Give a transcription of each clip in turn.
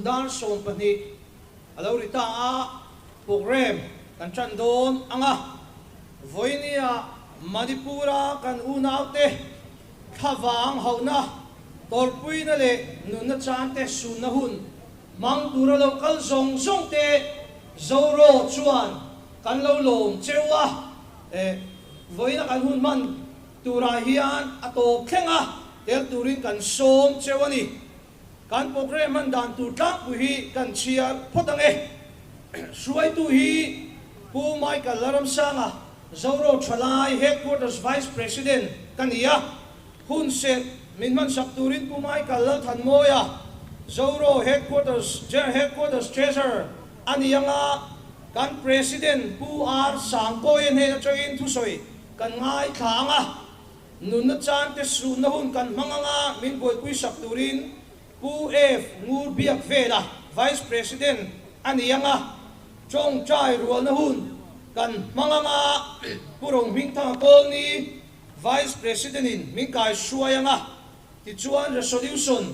dar som pani alo rita a program kan chan don anga voinia Manipura kan unaute khawang hauna torpui na le nun na chante sun na hun mang tura lo kal zong zong te zoro chuan kan lo lom chewa voina kan hun man tura hian ato khenga tel turin kan som chewani kan program man dan tu tlang pu hi kan chiar photange suai tu hi pu mai ka laram sanga Zoro Chalai Headquarters Vice President kaniya hun se minman sakturin pumai kalal thanmoya Zoro Headquarters Treasurer aniyanga kan President pu ar sangkoyen he na choin thusoi kan ngai thanga nun na chan te su na hun kan manganga min boy pui sakturin pu F ngur biak vela Vice President aniyanga chong chai rual na hun kan manganga purong mingtang kol ni Vice President in mingkai suayanga ti chuan resolution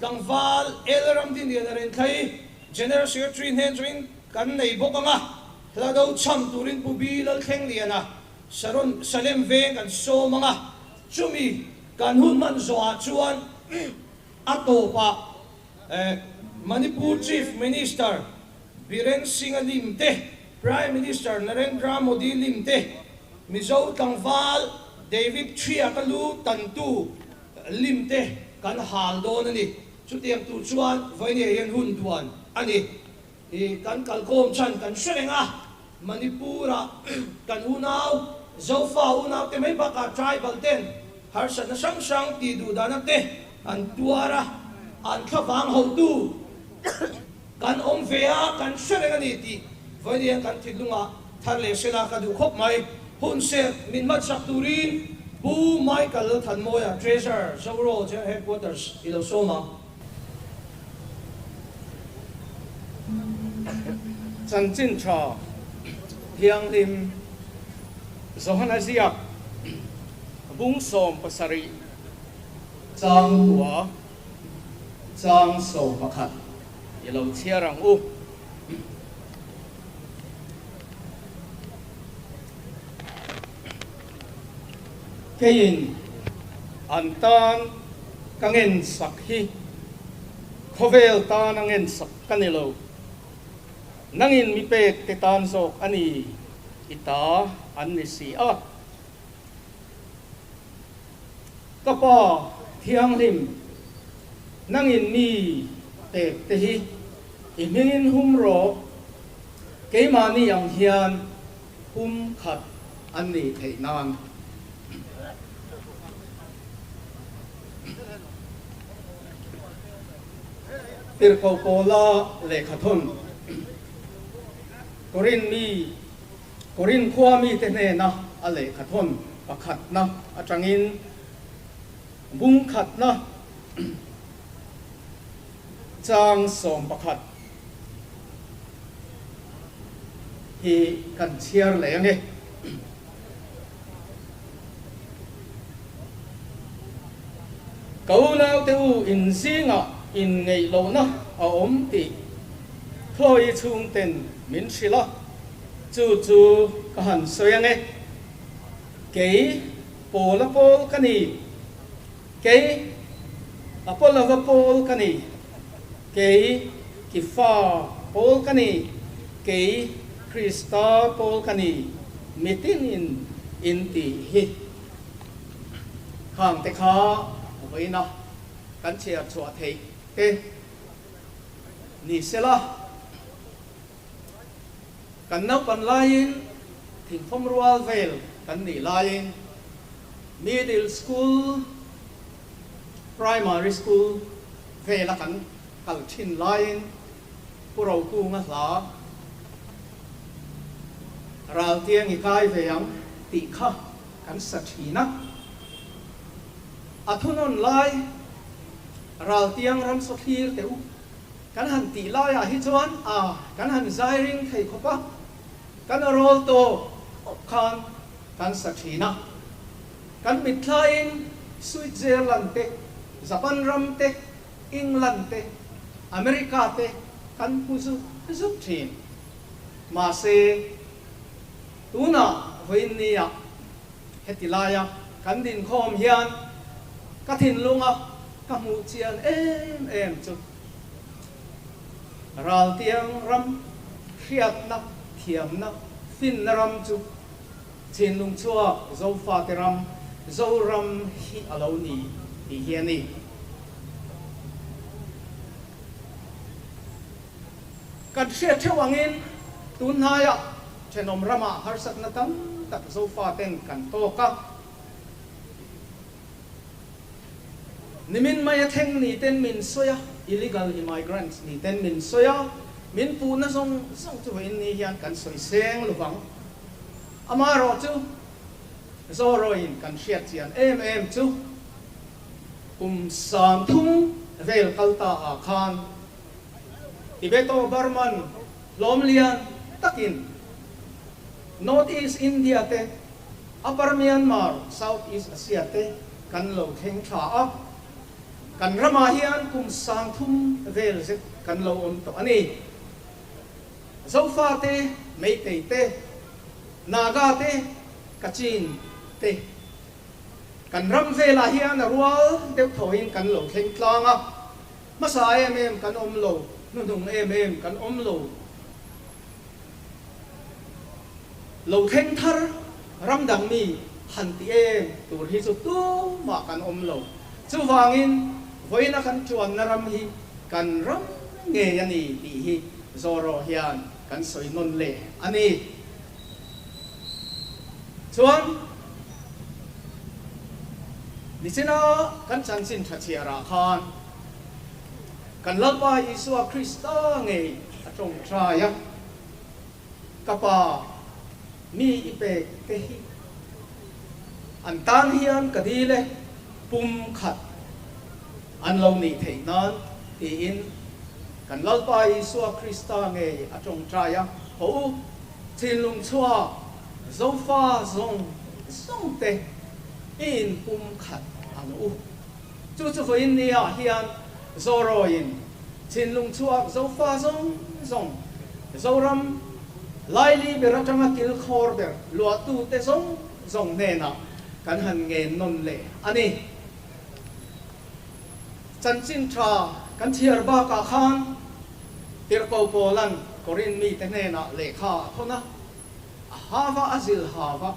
kangval elaram din dia ren khai General Secretary hen join kan nei bokanga hlado cham turin pubilal kheng liana saron salem ve kan so manga chumi kan hun man zoa chuan atopa Manipur Chief Minister Biren Singh Limte Prime Minister Narendra Modi limte Mizo Tangval David Chiakalu Tantu limte kan haldo nani chutiang tu chuan voine yen hun duan ani kan kalkom chan kan shrenga Manipura kan unaw zofa unaw te may baka tribal ten harsa na sang ti du danate an tuara an khavang hotu kan omvea kan shrenga ni ti voine kan tidunga tharle sela ka du khop mai hun se min mat sakturin bu Michael Thanmoya Treasurer Zoro Headquarters ilo soma Chan Chin Cha Thiang Lim Zohan Aziak Bung Som Pasari Chang Tua Chang So Pakhat ilo chiarang u Kayin antan kangen sakhi khovel tan angen sak kanilo nangin mi pek te tan sok ani ita anni si a kapa thiang lim nangin mi pek te hi imingin humro keimani ang hian hum khat anni theinan Tirko pola lekhathun Korin khuami tene na a lekhathun pakhat na atangin bung khat na chang som pakhat hi kan chiar lenge kaula teu in singa in ngày lâu na ở ôm tị khơi chung tên miễn sĩ lo chú cái hẳn xoay nghe cái bồ la bồ cái này cái bồ la bồ cái này cái pha bồ cái này cái Krista bồ cái này meeting in tị hi hàng tệ khó với nó kan chia chua thei te ni sela kan nau pan lain thing phong rual vel kan ni lain middle school primary school vela kan kal thin lain puro ku nga la ral tiang i kai ve yang ti kha kan sa thina athunon lai ral tiang ram so thir teu kan han ti la ya hi chuan kan han zai ring thei khopa kan rol to khan kan sakhina kan mithlain Switzerland te Japan ram te England te America te kan pusu zup thin ma se tuna voinia hetilaya kan din khom hian ka thin lunga ka mu chian em chu ral tiang ram khiat na thiam na fin ram chu chin lung chua zo fa te ram zo ram hi alo ni hi hian ni kan sia thewangin tun haya chenom rama harsat na tam tak zo fa ten kan to ka nimin maya theng ni ten min soya illegal immigrants ni ten min soya min pu na song chu in ni hian kan soi seng luwang amaro chu zoro in kan hriat chian em chu sam thum vel kalta a khan Tibeto Burman lomlian takin North East India te Upper Myanmar South East Asia te kan lo theng tha a kan rama hian sam thum vel se kan lo om to ani zofa te meitei te naga te kachin te kan ram vela hian rual deuh thoin kan lo thleng tlanga masa em kan om lo nung em kan om lo thleng thar ram dang mi han ti em tur hi chu tu ma kan om lo chu wangin voina kan chuan na ram hi kan ram nge yani ti hi zoro hian kan soi non le ani chuan nichina kan chan sin thachia ra khan kan lalpa Isua Krista nge atong traya kapa mi ipe te hi an tan hian kadile pum khat an lo ni thei nan ti in kan lalpa Isua Krista nge atong traya ho chin lung chua zo fa zong te in pum khat an u chu chu in nia hian zoro in chin lung chua zo fa zo ram lai li beratanga kil khor ber lo tu te zong ne na kan han nge non le ani chan chin tha kan thiar ba ka khan tir ko polan korin mi te ne na le kha thona hava azil hava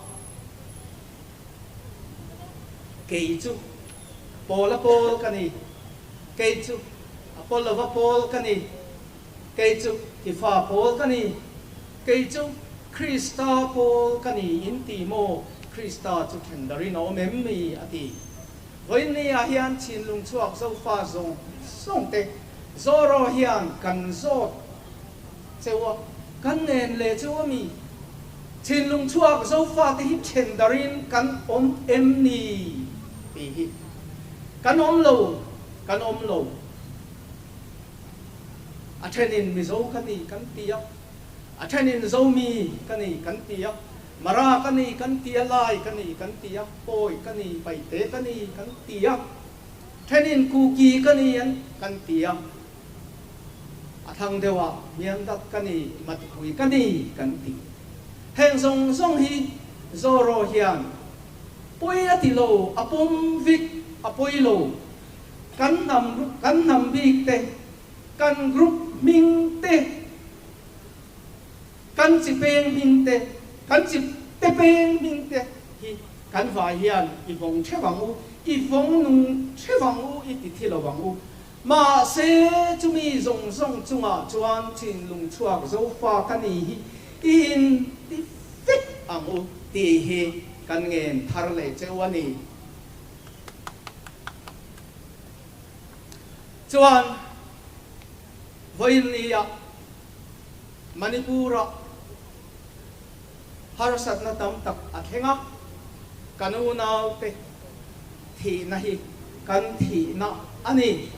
keichu pola pol kani keichu apollo va pol kani keichu ifa pol kani keichu Krista pol kani intimo Krista chu thendarin o memmi ati voini a hian chin lung chuak zo fa zong te zoro hian kan zo chewa kan nen le chewa mi chin lung chuak zo fa te hi thendarin kan om em ni ti hi kan om lo a thenin mi zo kani kan tia a thenin zo mi kani kan tia mara kani kan tia lai kani kan tia poi kani pai te kani kan tia thenin ku ki kani an kan tia a thang dewa mian dat kani mat hui kani kan ti heng song hi zoro hian poi atilo apom vik apoilo kan nam bik te kan group ming te kan chi peng ming te kan chi te peng ming te hi kan vai hian i vong che wang u i vong nung che wang u i ti thilo wang u ma se chumi zong chunga chuan chin lung chuak zo fa kani hi in ti fit ang u ti hi kan ngen thar le chewani chuan voinia Manipura harsat na tam tak athenga kanunau te thi na hi kan thi na ani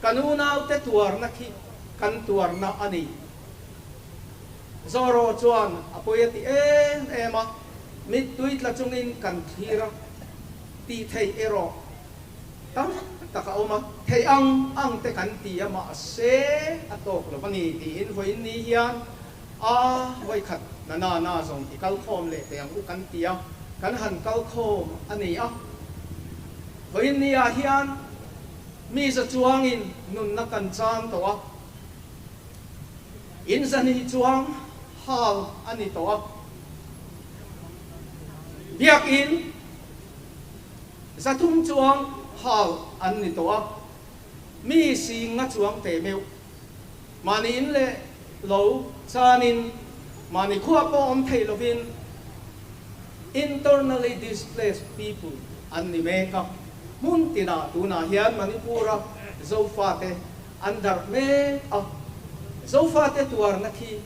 kanunau te tuar na khi kan tuar na ani zoro chuan apoyati ema mit tuit la chungin kan thira ti thei ero tam taka oma thei ang te kan ti ama se atok lo pani ti in voi ni hian a voi khat na zong ikal khom le te ang u kan tia kan han kal khom ani a voi ni a hian mi za chuang in nun na kan chan to a in zan hi chuang hal ani to a biak in za thum chuang hal ani to a mi si nga chuang te meu mani in le lo chanin mani khuwa po om thei lovin internally displaced people ani me ka mun tina tuna hian manipura zofa te andar me a zofa te tuar na khi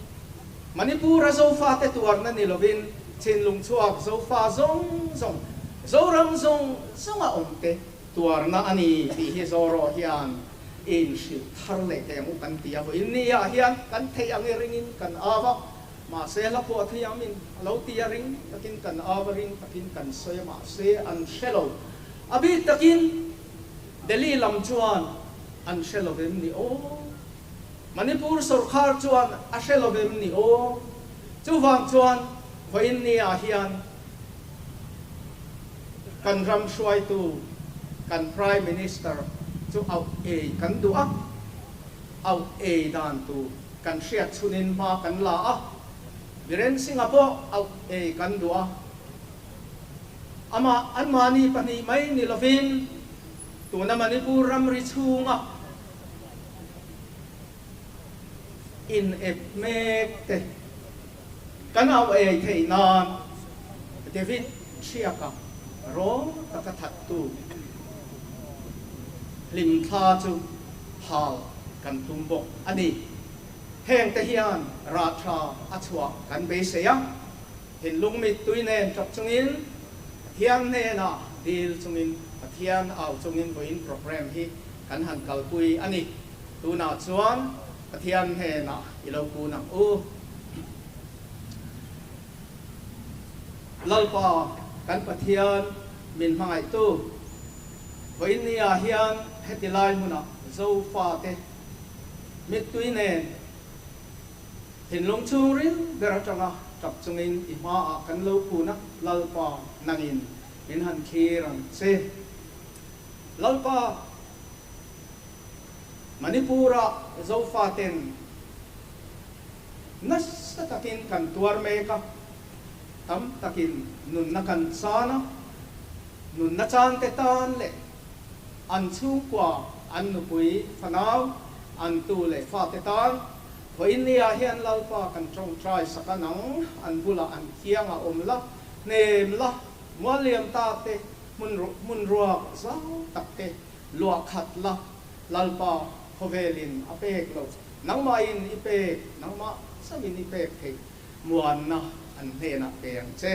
manipura zofa te tuar na ni lovin chin lung chuak zofa zong zoram zong a om te tuar na ani ti hi zoro hian in shi thar le te mu kan tia bo in ni a hian kan thei ang ringin kan awa ma se la po thiamin lo tia ring takin kan awa ring takin kan soya ma se an shelo abi takin Delhi lam chuan an shelo vem ni o Manipur sarkar chuan a shelo vem ni o chu wang chuan voin ni a hian kan ram shuai tu kan prime minister chu au e kan du a au e dan tu kan siat chunin ma kan la a Biren Singapore au e kan du a ama an mani pani mai ni lovin tu na Manipur ram ri chunga in ep mek te kan au e thei nan David Chiaka ro takathat tu lim tha chu hal kan tumbok ani heng te hian ra tha achua kan be se ya hin lungmit tuinen chok chungin hian ne na dil chungin hian au chungin boin program hi kan han kalpui ani tuna chuan hian he na ilo ku na u lalpa kan pathian min mangai tu voin ni a hian hetilai huna zo fa te mit tuinen hin long chung rin bera changa chap chungin i ma a kan lo pu na lalpa nangin in han khiran se lalpa Manipura zo fa ten nas takin kan tuar me ka tam takin nun na kan sana nun na chan te tan le an chu kwa an nu pui phanaw an tu le fa te tan ho in nia hian lalpa kan trong trai sakanang an bula an kianga omla nem la mualiam ta te mun ruwa zau tak te lua khat la lalpa hovelin apek lo nang ma in ipek nang ma samin ipek the muan na an he na peng che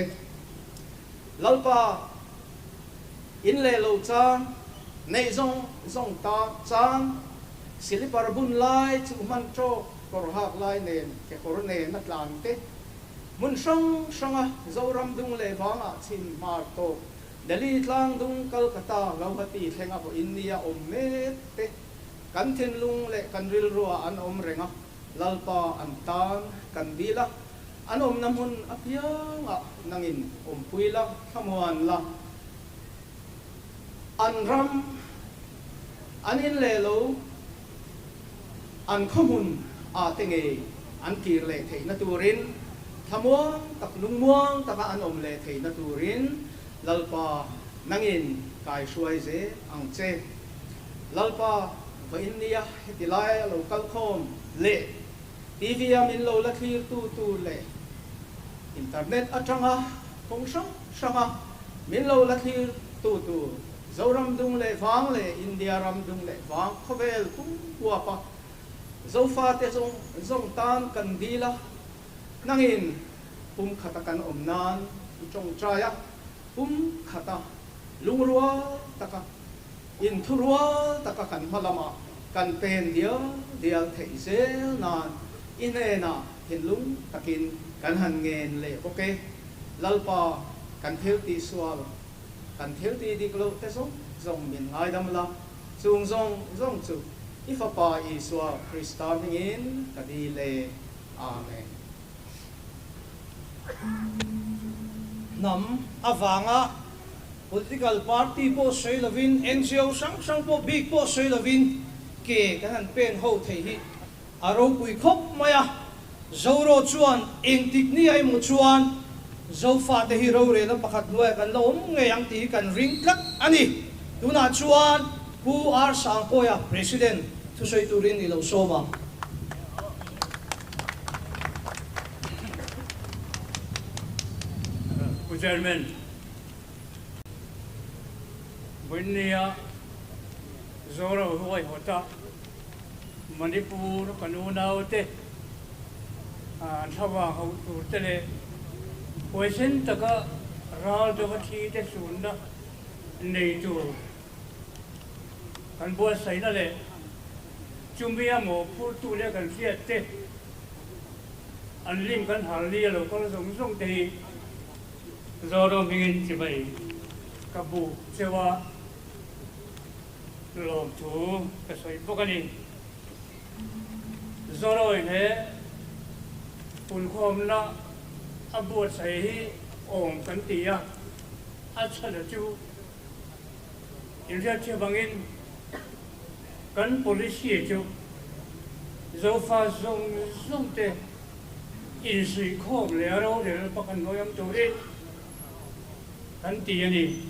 lalpa in le lo chan nei zong ta chan silipar bun lai chu man tro kor hak lai nen ke kor ne na tlan te mun sanga zoram dung le wanga chin mar to Delhi tlang dung Kolkata Guwahati thenga bo India om me te kan thin lung le kan ril ruwa an om renga lalpa an tan kan dila an om namun apyanga nangin om puila khamuan la an ram anin le lo an khomun a tenge an kir le thei na turin thamuang tak lungmuang taka an om le thei na turin lalpa nangin kai suai ze ang che lalpa va India hetilai local com le TV amin lo la thir tu le internet atanga phong sanga min lo la thir tu zoram dung le wang le India ram dung le wang khovel tung kwa pa zofa te zong tan kan dila nangin pum khatakan omnan chong traya pum khata lungrua taka in thurua taka kan malama kan pen dia thei zel nan inena hinlung takin kan han ngen le okay lalpa kan thel ti swal kan thel ti diklo te zong min ngai dam la chung zong chu ifapa Isua Christa hingin kadile amen nam avanga political party po soi lovin NGO sang po big po soi lovin ke kanan pen ho thei hi aro pui khop maya zoro chuan engtik ni ai mu chuan zo fa te hi ro re la pakhat nuai kan lom nge yang ti kan ring kat ani tuna chuan who are sang po ya president thu soi turin ni lo soma Chairman, Bunia Zoro Hoi Hota, Manipur, Kanuna, Tawa Hotele, Wesen Taka, Raldovati, the Sunda, Natu, and Boa Sainale, Chumbiamo, Purtule, and Fiat, and Lincoln Harley, local Zong Day. Zoro mingin cibai kabu cewa lom tu kesoi bokani Zoro ini pun kom na abuat saya om kantia asal tu India cebangin kan polisi tu zofa zong te insi kom lero lero pakan noyam turin kan tiyan ni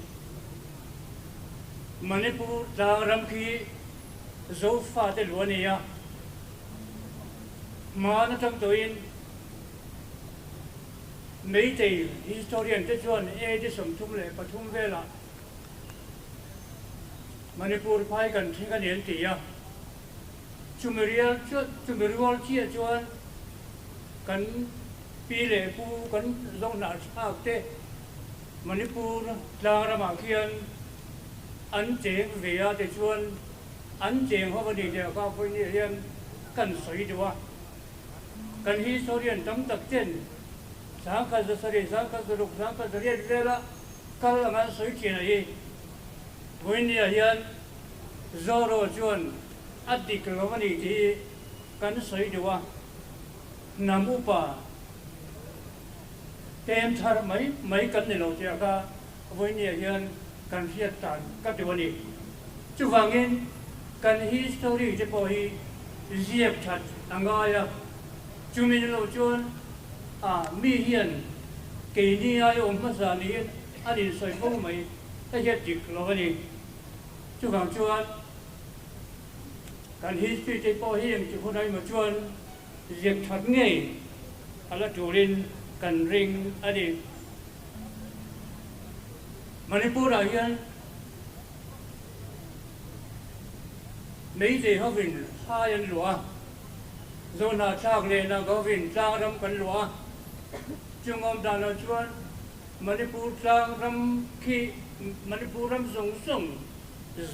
Manipur Ram ki zofa te luaniya mana tang toin Meitei historian te chuan de som thum le pathum vela Manipur phai kan thinga nen tiya chumerial chi chuan kan pi le pu kan zong na thak te Manipur Ram akian an cheng vea te chuan an cheng ho bani de ka phoi ni rian kan soi duwa kan historian tam tak chen sangka zasari sangka zuruk sangka zariya vela kal ngan soi chen ai voini hian Zoro chuan adik lawani ti kan soi duwa namupa tem thar mai kan ni lo tia ka voini hian kan fiat tan ka tuani chu wangin kan history je po hi ziep that angaya chumin lo chuan mi hian ke ni ai om ma sa ni ani soi po mai ta hiat dik lo ani chu wang chuan kan history je po hi chu honai ma chuan ziep that ngei ala turin kan ring ani Manipur hian mấy gì họ vinh hai anh lúa rồi là chạc lên là có vinh trang râm cắn lúa chung ông ta là chuan Manipur trang râm khi Manipur râm sống sống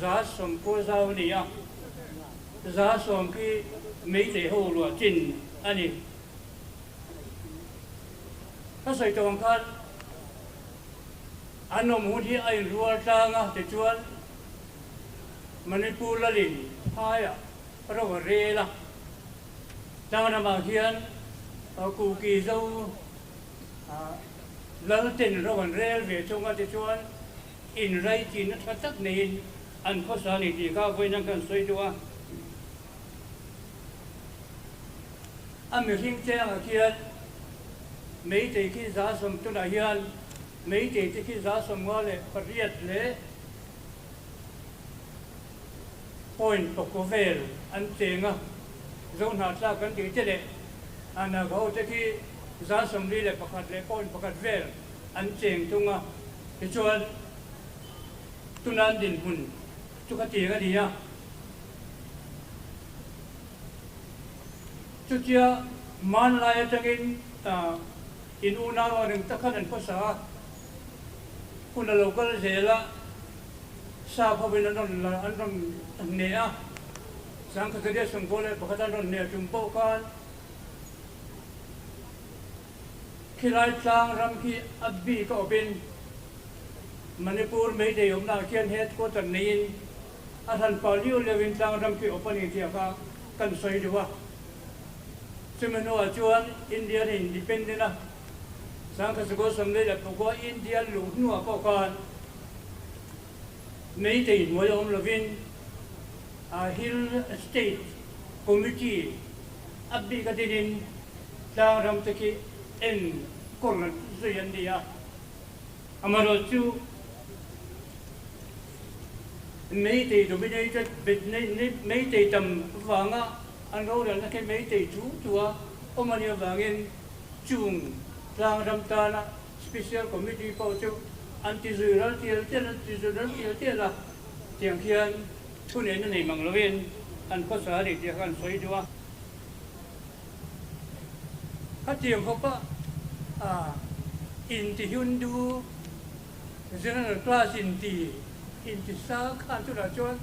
giá sống cô giao này à giá sống khi mấy gì hồ lúa chín anh ấy các sợi trồng khăn anh ông muốn đi ai lúa trang à để chuan Manipur là liền hai à rồi rê là đang nằm ở hiên cụ kỳ dâu lớn tiền rồi rê về trong cái chuan in ray chỉ nó thật tất nên anh có sao này thì cao với năng cần xoay chua anh mình hình trang ở hiên mấy tỷ khi giá sầm trong đại hiên mấy tỷ khi giá sầm ngon lệ phát riết lệ point của về anh tiền à zone hạt ra cái gì chứ đấy anh là có cái khi giá sầm đi là phát lệ point phát về anh tiền tung à cái chuan tu nan din hun tu cái tiền cái gì à tu chia man lại trong in una vào những tất cả những phật sa hun là local gì là sa phô bên đó là anh trong nè à sáng cái gì sung phô này bắt đầu trong nè trung bộ con khi lại sang ram khi abbi có bên Manipur mấy điều hôm nào kiên hết có tận nín asan paliu lewin tang ram ki opani ti aka kan soi dewa semeno achuan India ni independent na sang ka sago samle la ko India lu nu ko kan nei te mo yom lewin a hill state committee abbi ka din tang ram te ki en korlan zuyan dia amaro chu mấy tỷ tụi bên đây mấy tỷ tầm vàng á anh đâu là cái mấy tỷ chú chúa ông anh vàng in chung lang ram ta na special committee bảo chú anti rủi ro tiền là tiền khiên thu nền này bằng lovin anh có sở để tiền anh xoay chúa các tiền không có in thì Hindu cho nên là class in thì sa kan tu dah cuan,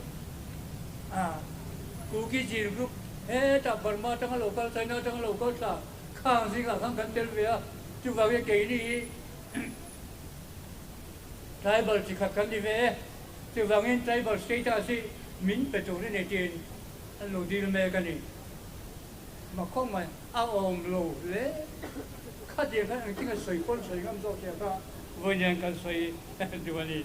kuki jin group, tak Burma tengah lokal, China tengah lokal tak, kang sih kang kantel dia, cuba ke ini tribal cikak kan di be, cuba ngin tribal state asi min betul ni netin, lalu di mereka ni, makam mai, awam lo le, kajian kan tinggal soi pun soi kan so siapa, banyak kan soi dua ni.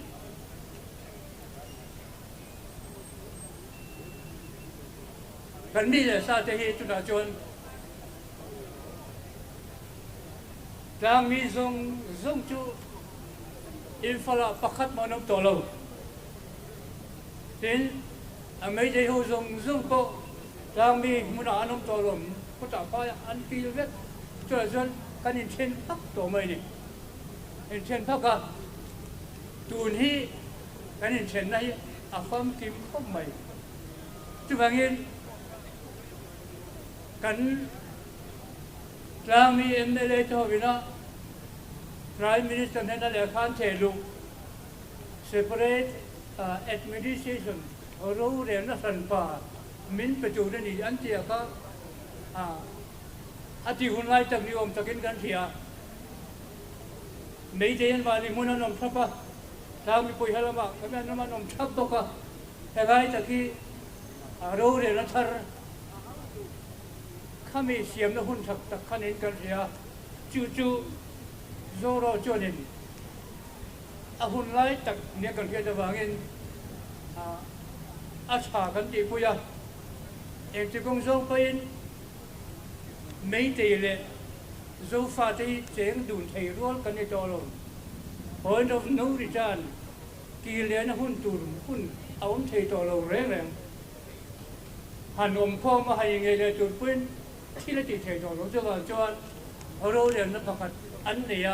Kan mi le sa te hi tu da chon tang mi zong chu in fala pakhat ma nom to lo tin a mai de ho zong ko tang mi mu na nom to lo ko ta pa an pi vet chu chon kan in chen pak to mai ni in chen pak ka tun hi kan in chen nai a fam kim khom mai chu bangin kan Rami MLA to bina Prime Minister ne le khan thelu separate administration ro re na san pa min pe chu ni an tia ka ati hun lai tak ni om takin kan thia nei den ba ni mun nom thapa Rami poi halama kamen nom nom thap to ka hegai taki ro re na thar kami siam na hun thak tak khanin kan ria chu zoro chonin a hun lai tak ne kan ria dawangin a cha kan ti puya em ti kong zo pain mấy tỷ lệ zo fa ti cheng dun thei rol kan ni to lo point of no return ki le na hun tur hun aum thei to lo reng han om kho ma hai nge le tur pinที่เราติดเทจอรู้จักว่าจวนเราเรียนนักพัฒน์อันนี้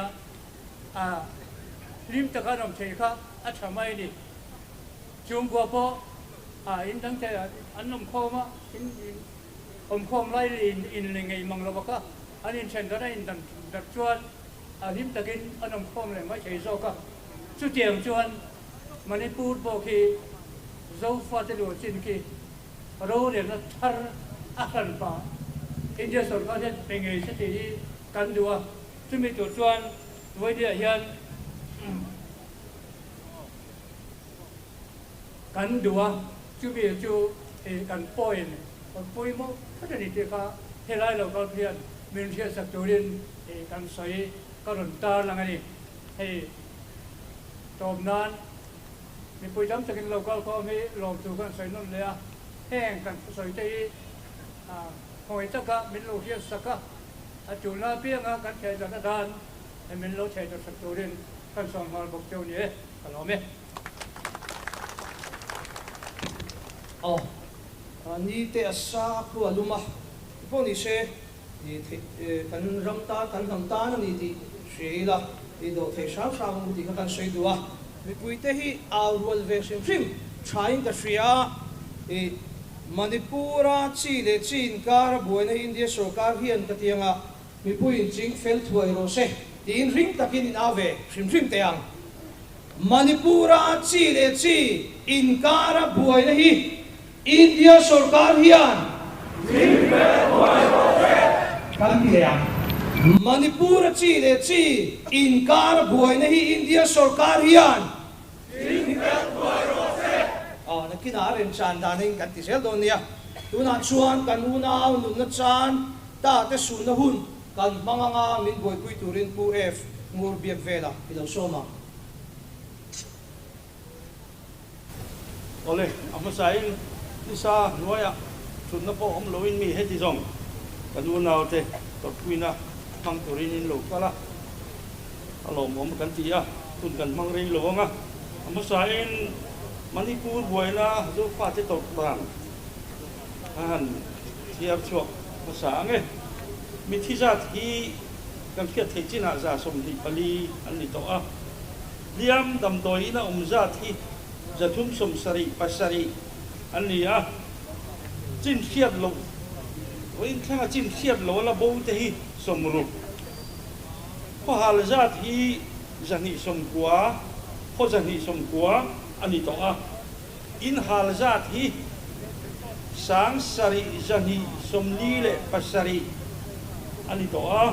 ริมตะการนำเทค่ะอัฐไม่ดีจุ่มกัวพออินตั้งใจอันนำข้อมาอินอมข้อมไล่อินเลยไงมังเราบอกว่าอันนี้เช่นก็ได้อินดักจวนริมตะกินอันนำข้อมเลยไม่ใช่โซก็สุดเจียงจวนมันนี่พูดบอกคือโซฟาจะดูจินคือเราเรียนนักทาร์อัศนป่าIndia सरकार से पेंगे से तेजी kan dua tumi tu chuan với địa hian kan dua chu bi chu kan point kan point mo ka ni te ka helai lo ka phian min thia sak turin kan soi ka ron ta lang ani hei tom nan mi pui jam takin lo ka ko mi lo tu kan soi non le a heng kan soi te hồi tất cả mình lo hiền sắc cả, chủ na biếng kan chạy ra đàn, mình lo chạy ra sắc tổ đình, kan song hal bốc châu nhé, kan lo me. Ni te asa pu aluma, po ni se, ni kan ram ta ni ti, se la, ni do te sam sam ti kan se dua, mi pui te hi awal version film, trying the Shria, Manipura chi le chin kar buena India sarkar hian katianga mi puin ching fel thuai ro se tin ring takin in ave shim teang Manipura chi le chi in kar buena hi India sarkar hian ring fel thuai ro se kan teang Manipura chi le chi in kar buena hi India sarkar hian ring fel thuai ro se thina ren chan danin kan ti sel don nia tuna chuan kan una nun na chan ta te su na hun kan manganga min boy pui turin pu f ngur biak vela ilo soma ole amasain isa noya sunna po om loin mi heti zong kaduna te to puina mang turin in lo kala alo mom kan tia tun kan mang rin lo nga amasain manipur boina zo fa te to brang han tiap chok masange mi thizat hi kan khiat thei china za som li pali an ni to a liam dam doi na za thi zathum som sari pasari an ni a chin khiat lo oin thanga chin khiat lo la bo te hi som ru ko hal zat hi zani som kwa ko zani som kwa an ni to a in hal zat hi sang sari zani som li le pasari ani to a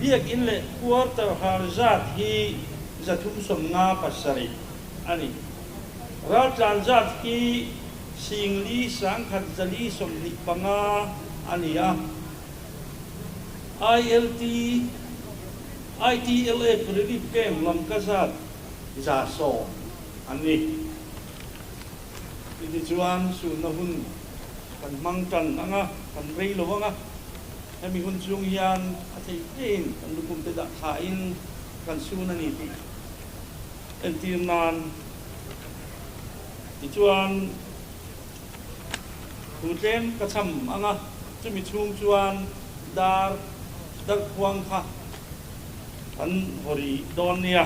biak in le quarter har zat hi zathum som nga pasari ani ra tlan zat hi sing li sang khat zali som li panga ani a ITLA predi kem lam kasat za so ani ini chuan su na hun kan mangtan anga kan rei lo anga hemi hun chung hian a thei in kan lukum te da tha in kan su na ni ti en ti nan ti chuan hu tlem ka cham anga chumi chung chuan dar khuang kha an hori don nia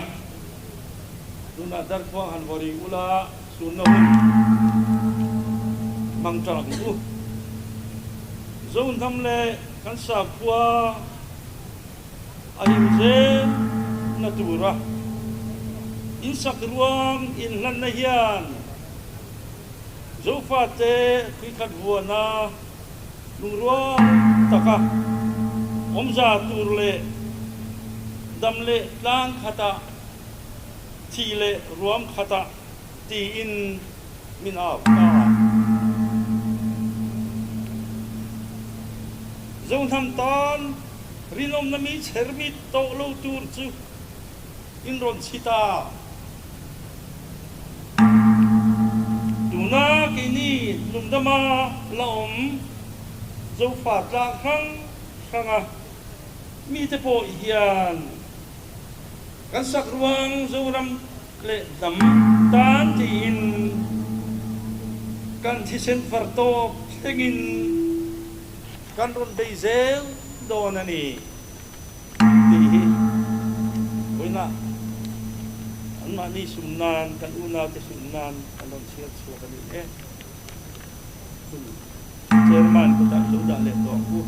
tuna dar khuang han hori ula su na hun mangtan ku zon tham le kan sa kwa ahim je natura in sakruang in lan na hian zo fa te khi khat buana lungruang taka omza tur le dam le tlang khata thi le ruam khata ti in min a ka zong tham tan rinom nami chermi to lo tur chu in ron chita tuna kini lumdama laom zo fa tla khanga mi te po hian kan sak ruang zo ram le dam tan tin kan thisen farto thengin kan ron beisel don ani di oina an ma ni sumnan kan una te sumnan kan ron siat so kan ni chairman ko ta lo da le to ku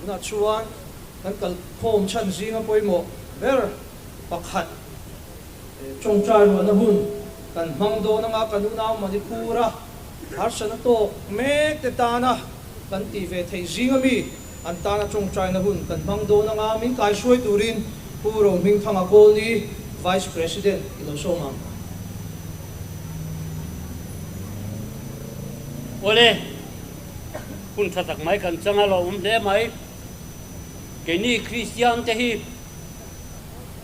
na chuan kan kal khom chan zinga poimo ber pakhat chong chai ro na hun kan mang do na nga kanuna manipura harsana to mek te tana kan ti ve thei zinga mi an tana chong chai na hun kan mang do na nga min kai suai turin puro ming thanga kol ni vice president ilo soma ole kun thatak mai kan changa lo le mai ke ni christian te hi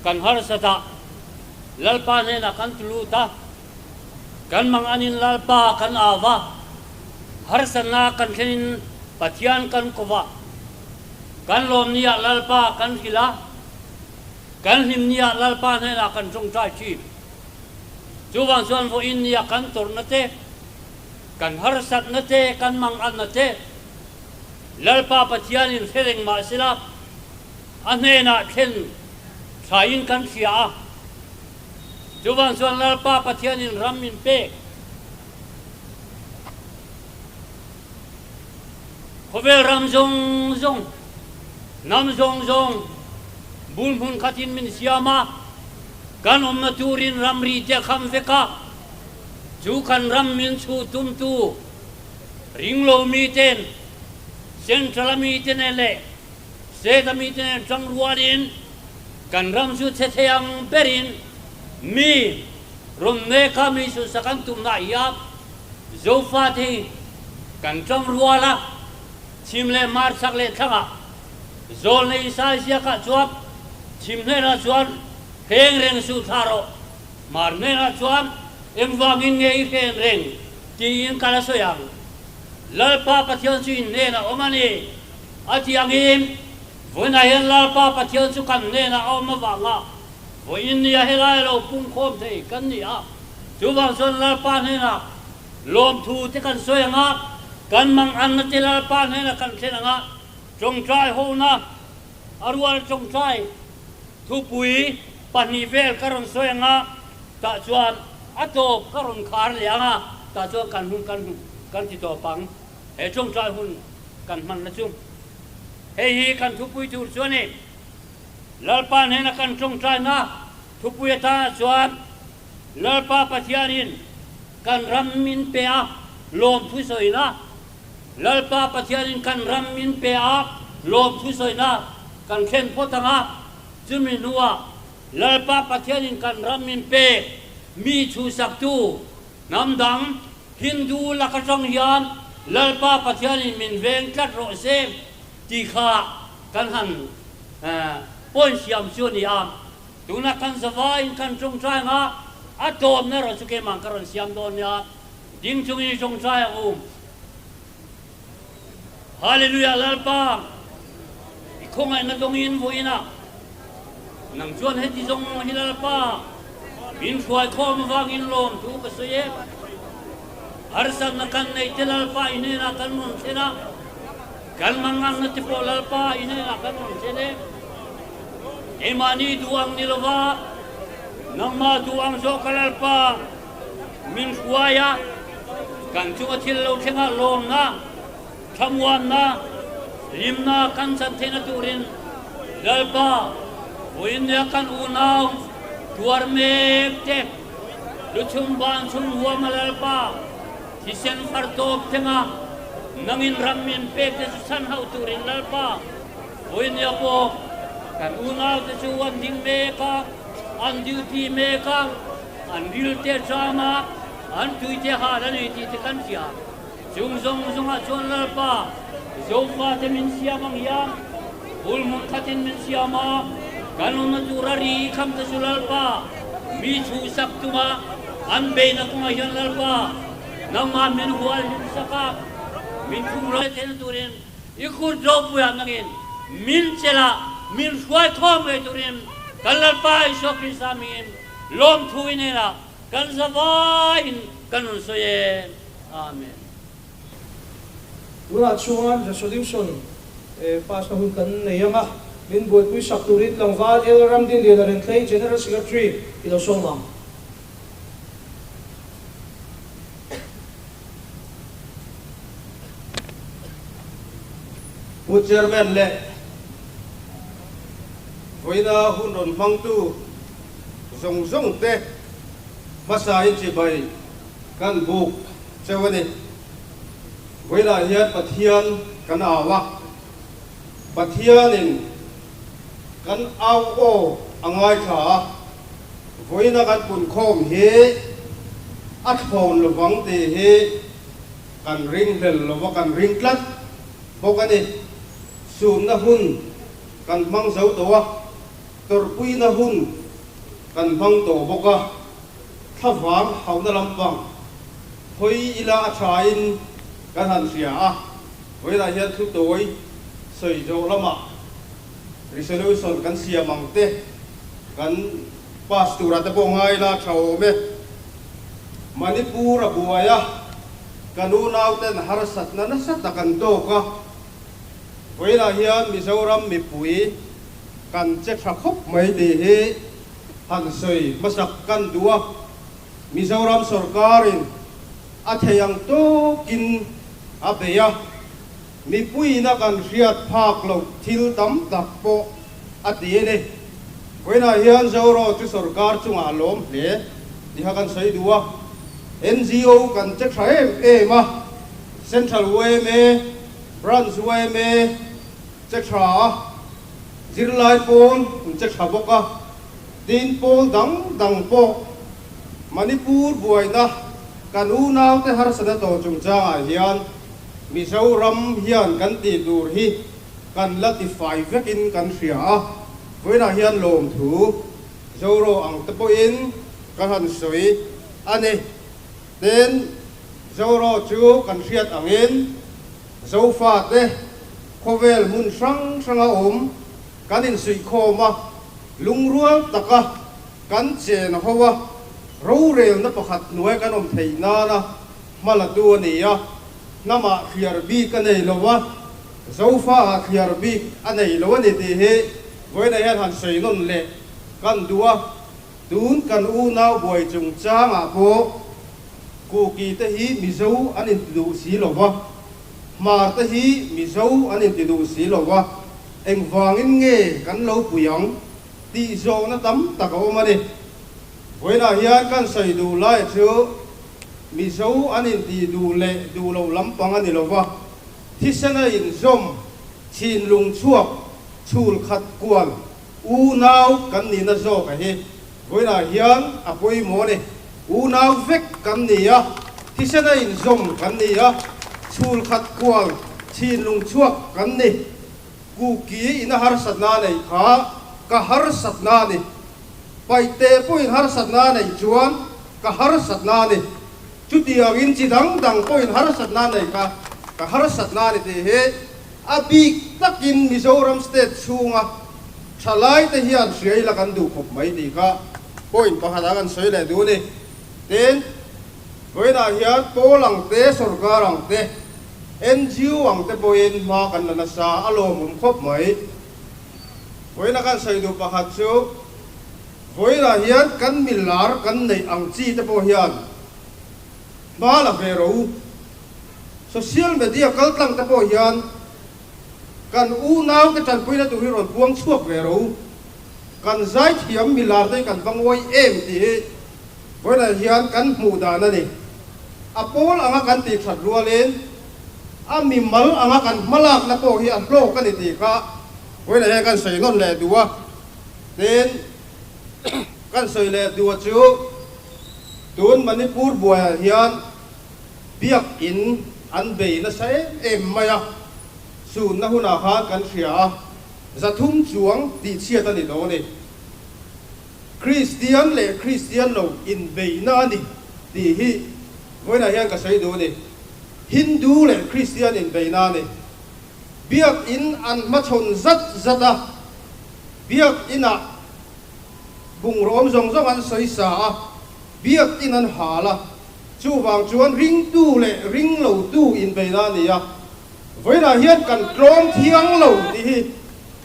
kan har sata lalpa ne na kan tuluta kan mang anin lalpa kan awa har sana kan khin pathian kan kova kan lom nia lalpa kan hila kan him nia lalpa ne na kan chong chai chi chu wang chuan vo in nia kan tor na te kan har sat na te kan mang an na te lalpa pathian in hereng ma sila ane na khen thain kan sia chuwan chuan lalpa pathian in ramin pe khovel ram zong nam zong bul mun khatin min siama kan om naturin ramri te kham veka chu kan ram min chu tum tu ringlo mi ten central mi ten ele se da mi ten chang ruarin kan ram su the theyang perin mi rum ne ka mi su sakam tum na ya zo fa thi kan trong ruala chim le mar sak le thanga zol nei sa sia ka chuap chim ne ra chuan heng reng su tharo mar ne ra chuan em wangin ngei heng reng ti in kala soyang lalpa pathian chu in ne na omani atiang im voina hen lalpa pathian chu kan ne na oma wanga voin nia helai lo pung khom thei kan ni a chu wang son lalpa ne na lom thu te kan soyanga kan mang an na te lalpa ne na kan thenanga chong trai ho na arwal chong trai thu pui pani vel karon soyanga ta chuan ato karon khar lianga ta chuan kan ti to pang he chong trai hun kan man na chung he hi kan thu pui tur chuan ni lalpa ne na kan chong trai na thu pui ta chuan lalpa pathianin kan ram min pe a lom thu soina lalpa pathianin kan ram min pe a lom thu soina kan khen potanga chumi nuwa lalpa pathianin kan ram min pe mi thu sak tu namdang hindu lakatong yan lalpa pathianin min veng tlat ro se ti kha kan han pon siam chu ni am tuna kan zawai kan chung trai nga atom na ro chu ke mang karon siam don ya ding chung ni chung trai hallelujah lalpa không ai nó đông yên vui na nang chuan hết đi dong hilalpa min khuai khom wang in lom thu ka soye harsan na kan nei telalpa ine na kan mun sena kan mangang na tipo lalpa ine na kan mun sene emani duang nilwa nang ma duang zo kalalpa min khuaya kan chu thil lo thenga lom na thamwan na limna kan san thena turin lalpa voinya kan unau tuar mekte luchum ban sum huwa malalpa hisen fartop thenga nangin ramin pekte san hau turin lalpa voinya po kan unau te chuan ding meka an duty meka an dilte drama an tuite harani ti kan sia jung a chuan lalpa Zofa te min siamang yang, ulmun katin min siama, kanun na turari kam te sulalpa, mi chusak tuma, anbay na kuma yan lalpa, nang ma min huwal min saka, min kumra te na turin, ikur job yan nangin, min sela, min huwal kome turin, kalalpa isokri sa amin, lom tuwin nila, kan zawain, kanun soyen, amen. Ura chuan the solution pastor hun kan neyanga min boy pui sakturit langwal el ramdin leader and clay general secretary ilo songam Mu chairman le voina hun ron mang tu zong te masai chi bai kan buk chawani voina hian pathian kan awa pathianin kan aw o angai kha voina kan pun khom he at phone lowang te he kan ring hel lowa kan ring tlat bokani sum na hun kan mang zau towa torpui na hun kan mang to boka thawang hauna lampang hoi ila athain kan han sia a voina hian thu toi soi zo lama resolution kan sia mangte kan pastura te bongai la thau me manipura buaya kanunau ten harsat na nasat kan to ka voina hian mizoram mipui kan che thakop mai de he han soi masak kan dua mizoram sarkarin athayang to kin abeya mipui na kan riat phak lo thil tam tak po atiene voina hian zoro chu sarkar chunga lom hle diha kan soi dua NGO kan che thrae ma central way me branch way me che thra zirlai pon unche thaboka tin pol dang po Manipur buaina kan unaw te har sada to chungcha hian Mizoram hian kan ti dur hi kan latify vekin kan ria voina hian lom thu zoro ang te po in kan han soi ane ten zoro chu kan riat angin zo fa te khovel mun sang kan in sui khoma lungrual taka kan chen howa ro rel na pakhat nuai kan om theina na malatu ania nama khiar bi kan nei lowa zofa khiar bi anei lo ni ti he voina hian han sei non le kan dua tun kan u nau boi chung changa po ku ki te hi mizo anin du si lowa mar te hi mizo anin ti du si lowa eng wangin nge kan lo puyang ti zo na tam takao mani voina hian kan sei du lai chu mizo anin ti du le du lo lampang ani lowa thisana in zom chin lung chuak chul khat kwal u nau kan ni na zo ka hi voina hian apoi mo ne u nau vek kan ni a thisana in zom kan ni a chul khat kwal chin lung chuak kan ni ku ki ina har satna nei kha ka har satna ni pai te poin har satna nei chuan ka har satna ni chuti agin chi dang poin har satna nei ka har satna ni te he abi takin Mizoram state chunga thalai te hian sriai la kan du khop mai ti ka point pakhat kan soi le du ni ten voina hian polang te sarkarang te NGO ang te poin ma kan na sa alom khop mai voina kan soi du pakhat chu voina hian kan milar kan nei ang chi te po hian ma la vero social media kaltlang te po hian kan u nau ke chan puina tu hiron puang chuak vero kan zai thiam milar dei kan bangoi em ti voina hian kan mu da na ni apol anga kan ti that lualen ami mal anga kan malak na po hi an lo kan ti ka voina hian kan sei non le duwa ten kan sei le duwa chu tun Manipur buaya hian biak in an be na sai em maya su na huna ha kan ria zathum chuang ti chia ta ni do ni Christian lo in be na ni ti hi voina hian ka sai do ni Hindu le Christian in be na ni biak in an ma chon zata biak ina bung rom zong an sai sa biak in an hala chu wang chuan ring tu le ring lo tu in be na ni ya voina hian kan trom thiang lo ti hi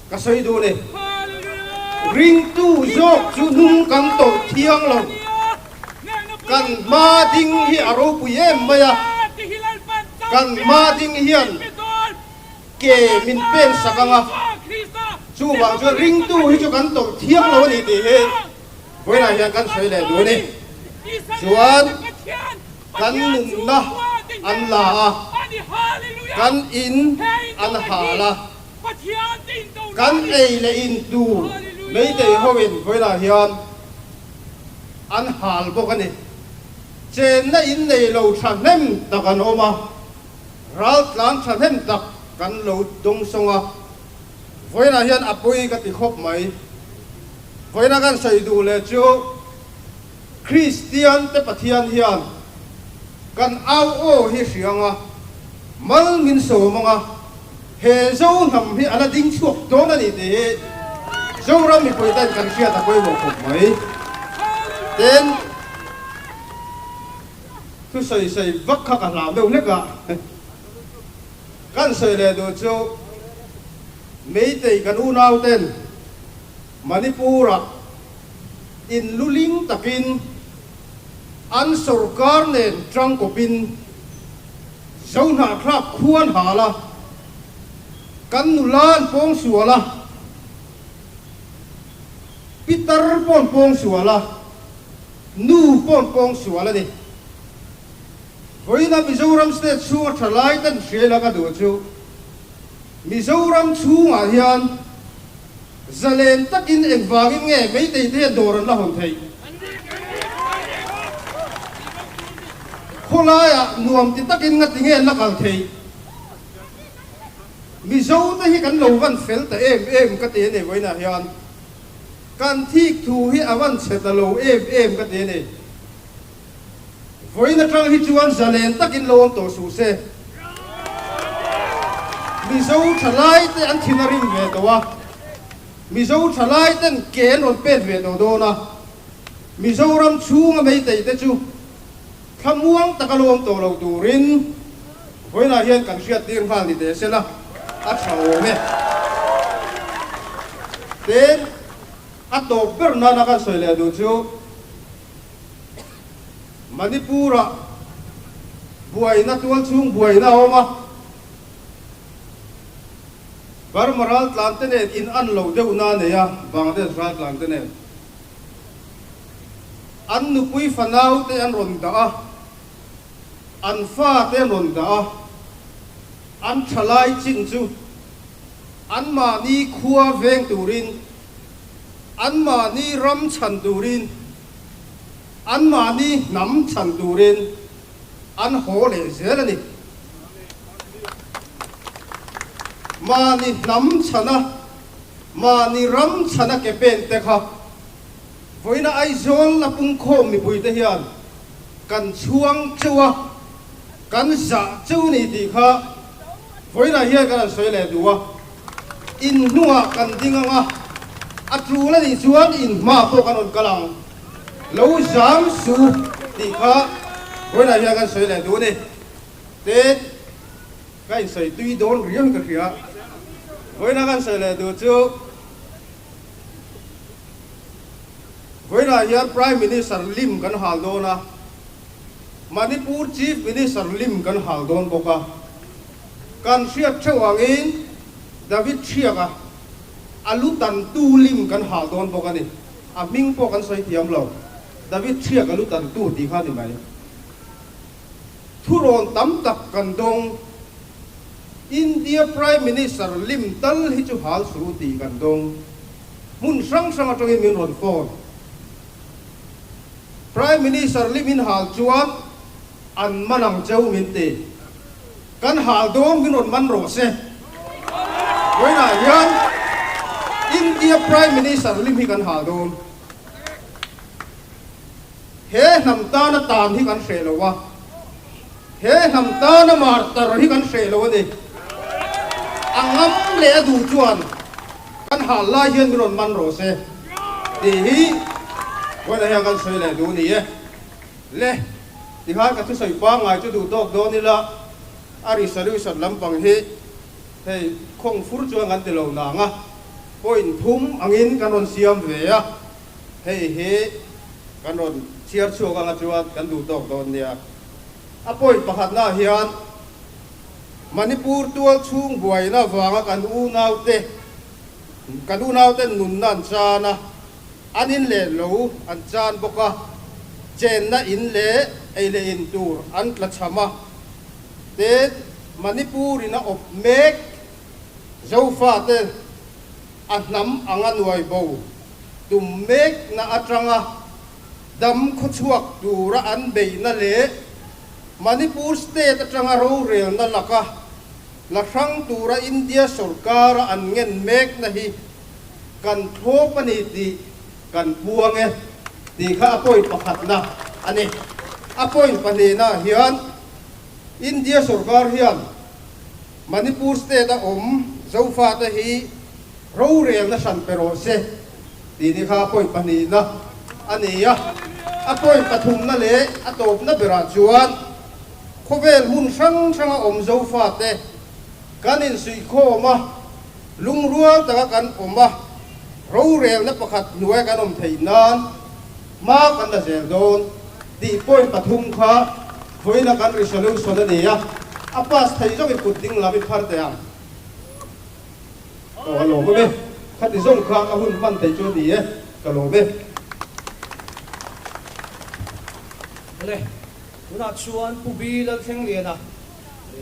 ka sei du ni ring tu jok chu nung kan to thiang lo kan ma ding hi aro pu em maya kan ma ding hian ke min pen sakanga chu wang chu ring tu hi chu kan to thiang lo ni ti he voina hian kan sei le du ni chuan kan nung na an la kan in an hala kan ei le in tu mấy day hoin voina hian an hal bok ani chen na in nei lo thanem takan oma ral tlan thanem tak kan lo dong songa voina hian apoi ka ti khop mai voina kan sai du le chu Christian te pathian hian kan au o hi sianga mal min so manga he zo nam hi ala ding chuak to na ni te zo ram mi poi tan kan sia ta poi mo khop mai ten tu sai vak kha ka lam deu leka kan sai le do chu mei te kan u nau ten Manipura in luling takin an sarkar nen trang kopin zona khrap khuan hala kan nulan pong suala Peter pong suala nu pong suala ni voina Mizoram state chunga thalai tan sela ka do chu Mizoram chunga hian zalen takin engwangin nge mấy tây thế doran la hon thei kholaya nuam ti takin ngati nge la kal thei mi zo ta hi kan lo van fel ta em ka te ne voina hian kan thik thu hi awan cheta lo em ka te ne voina tang hi chuan zalen takin lo to su se mi zo thalai te an thinarin ve towa mi zo thalai ten ken on pet ve do na mi zo ram chunga mei te te chu thamuang takalom to lo turin voina hian kan hriat tir hal ni te sela a thau me ten a to per na na kan soile du chu Manipura buai na tual chung buai na oma Barmaral Tlantenet in anlo deu na ne ya Bangladesh ral Tlantenet an nupui fanau te an ronda a an fa te ronda a an thalai chin chu an ma ni khua veng turin an ma ni ram chan turin an ma ni nam chan turin an ho le zelani ma ni nam chana ma ni ram chana ke pen te kha voina ai zol la pung khom mi pui te hian kan chuang chuwa kan za chu ni ti kha voina hian kan soi le duwa in nuwa kan dinga atru la ni chuan in ma po kan on kalang lo jam su ti kha voina hian kan soi le du ni te kai soi tui don riang ka khia voina kan soi le du chu voina hian prime minister lim kan hal do na Manipur chief minister lim kan hal don boka kan siap chawangin David Chiaka alutan tu lim kan hal don boka ni aming po kan soi tiam lo David Chiaka alutan tu ti kha ni mai thuron tam tak kan dong India Prime Minister lim tal hi chu hal suru ti kan dong mun sang sang atong in min ron phone Prime Minister lim in hal chuan an manang chau min te kan hal dong min ron man ro se voina hian India Prime Minister lim hi kan hal dong he nam ta na tan hi kan se lo wa he nam ta na mar tar hi kan se lo ni angam le du chuan kan hal lai hian min ron man ro se ti hi voina hian kan soi le du ni e le ti ha ka thu soi pa ngai chu du tok do ni la ari sari sat lampang hi hei khong fur chuang an te lo na nga point thum angin kan ron siam ve a hei he kan ron chiar chu ka nga chuan kan du tok do ni a a point pakhat na hian Manipur tual chung buai na wanga kan u nau te nun nan chana anin le lo an chan boka chen na in le ei le in tur an tla chama te Manipur ina op mek zo fa te anam anganuai bo tum mek na atranga dam kho chuak tura an bei na le Manipur state atranga ro rel na laka la sang tura India sarkar an ngen mek na hi kan tho pani ti kan buange ti kha apoi pakhat na ani apoi pani na hian India sarkar hian Manipur state a zo fa ta hi ro rel na san pero se ti ni kha apoi pani na ani ya apoi pathum na le atop na bera chuan khovel mun sang sang zo fa te kanin sui kho ma lung rual ta kan oma ro rel na pakhat nuai kan thei nan ma kan da zel don ti point pathum kha voina kan resolution ani ya apas thei jong ikut ding la bi phar te am to lo be khat ti jong kha ka hun man thei chu di e ka lo be le una chuan pubi la theng le na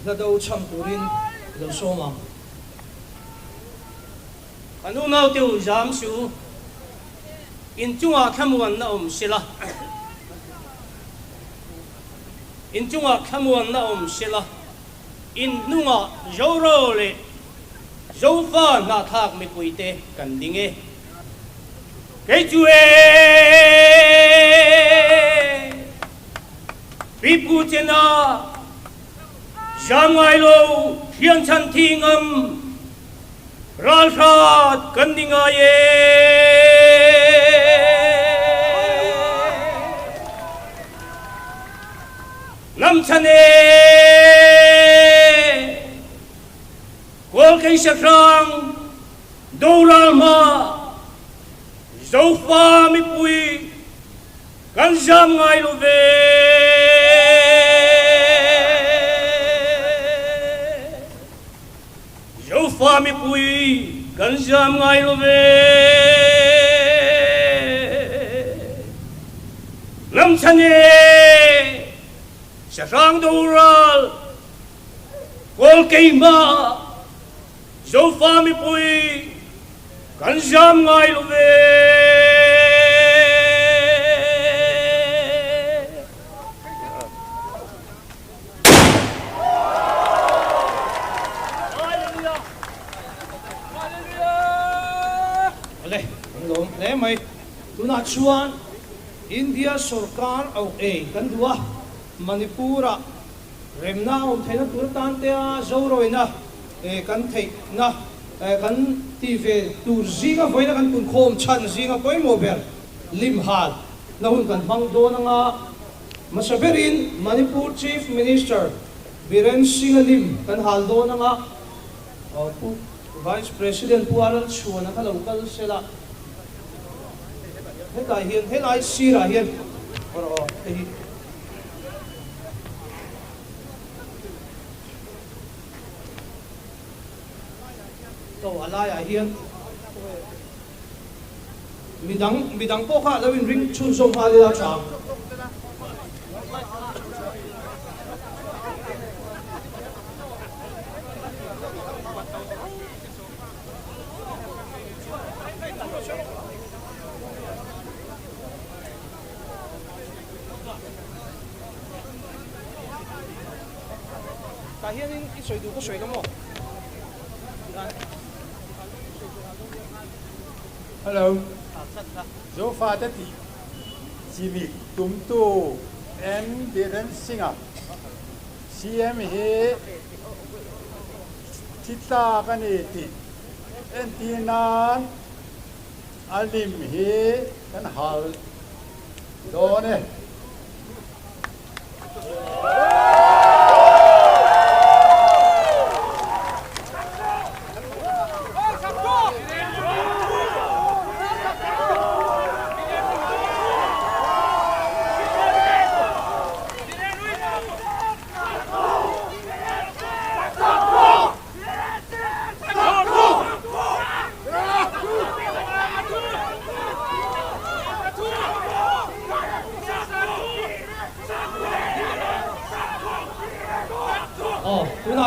la do cham turin lo so ma anu nau tiêu jam su in chunga khamuan na sila in chunga khamuan na sila in nunga joro le zofa na thak mi puite kan dinge cái chuê pipu chena jam ngai lo thiang chan thi ngam ral shat kan dinga ye lam chane kol kai sakrang doral ma dấu pha mi pui gan jam ngai lo ve dấu pha mi pui gan jam ngai lo ve lam chane sa rang do ral kol kai ma dấu pha mi pui gan jam ngai lo ve le mai tuna chuan India sarkar au kan dua Manipura remna theina tur tan te a zoroina kan thei na kan ti ve tur zinga voina kan kun khom chan zinga poi mobel lim hal na hun kan bang do na nga masaberin Manipur Chief Minister Biren Singh Lim kan hal do na nga Vice President Puaral Chuan ka local sela Heta hian helai sira hian oro hi to alaya hian midang po kha lawin ring chun som ha la cha hianin I soi du ko soi mo hello so far that the Jimmy Tumtu and Biren Singer CM he Tita Kaniti and Tinan Alim he and Hal Done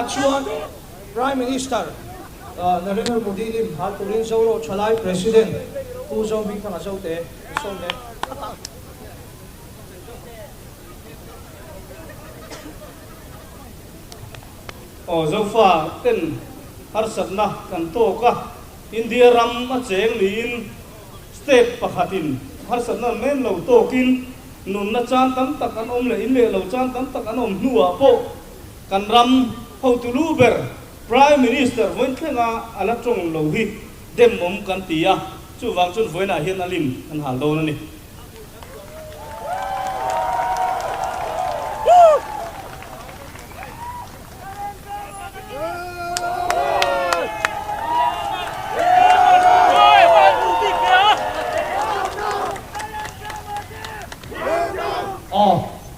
chuan Prime Minister Narendra Modi lim ha turin zoro chalai President tu zo bing thanga zo te so ne zo fa ten har satna kan to ka India ram a cheng lin step pakhatin har satna men lo to kin nun na chan tam tak an om le in le lo chan tam tak an om nuwa po kan ram how to luber Prime Minister when thenga ala trong lo hi dem mom kan tia chu wang chun voina hian alim an hal do na ni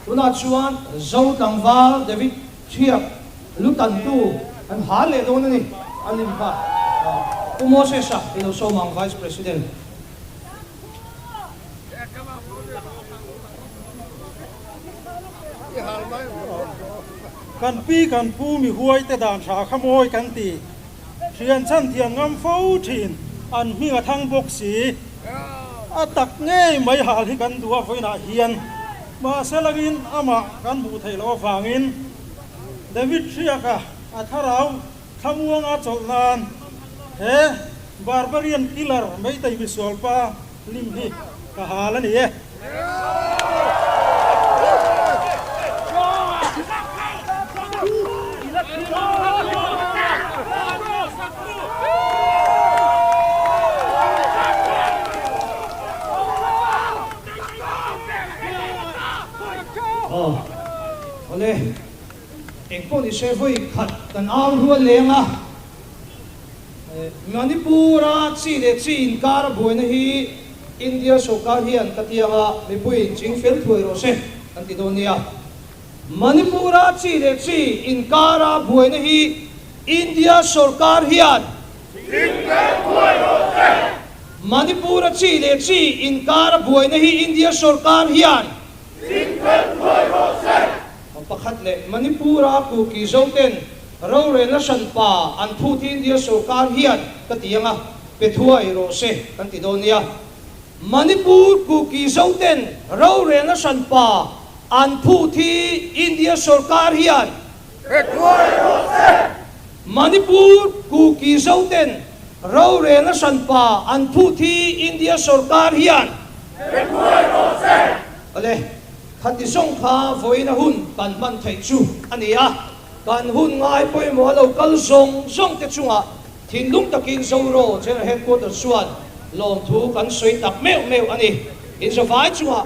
tuna chuan zo tangwal David Thiak lutan tu an hal le do na ni alim pa Moses sa ilo so mang Vice President kan pi kan pu mi huai te dan tha khamoi kan ti thian chan thian ngam fo thin อันมีกระทั่งบกสีตักง่ายไม่หาที่กันตัวไฟหนาเฮียนมาเซลักินอามากันบูไทยเราฟังอินเดวิดเชียกะถ้าเราทำวงอาจนานเฮ้บาร์บารีนคิลเลอร์ไม่ได้วิสุอลปาลิมฮีกะหาแล้วนี่เอาเลยเอกพวกนี้เชฟไว้ขัดกันเอาหัวเลี้ยงอ่ะมันนี่ปูระชีเด็กชีอินการะบวยนะฮีอินเดียสุขาเฮียนตัดยังอ่ะไม่ปุยจิงเฟลถวยโรเซ่ตันติโดเนียมันนี่ปูระชีเด็กชีอินการะบวยนะฮีอินเดียสุขาเฮียนจิงเฟลถวยโรเซ่มันนี่ปูระชีเด็กชีอินการะบวยนะฮีอินเดียสุขาเฮียนจิงเฟลถวยโรเซ่ประคัดเลยมันนี่ปูระกูกิโจเต็นเราเรียนสันป่าอันผู้ที่อินเดียสุการเฮียนก็ตียังอ่ะไปทัวร์อิโรเซ่กันติโดเนียมันนี่ปูกูกิโจเต็นเราเรียนสันป่าอันผู้ที่อินเดียสุการเฮียนไปทัวร์อิโรเซ่มันนี่ปูกูกิโจเต็นเราเรียนสันป่าอันผู้ที่อินเดียสุการเฮียนไปทัวร์อิโรเซ่อะไรทันที่ส่งข้าไว้นะหุ่นกันมันไทยจูอันนี้อ่ะกันหุ่นง่ายไปหมดเรากันส่งแต่ช่วงทิ้งลุงตะกินโซโรเจ้าเฮดโคตรส่วนลงถูกันสวยตักเมวอันนี้อินสบายช่วง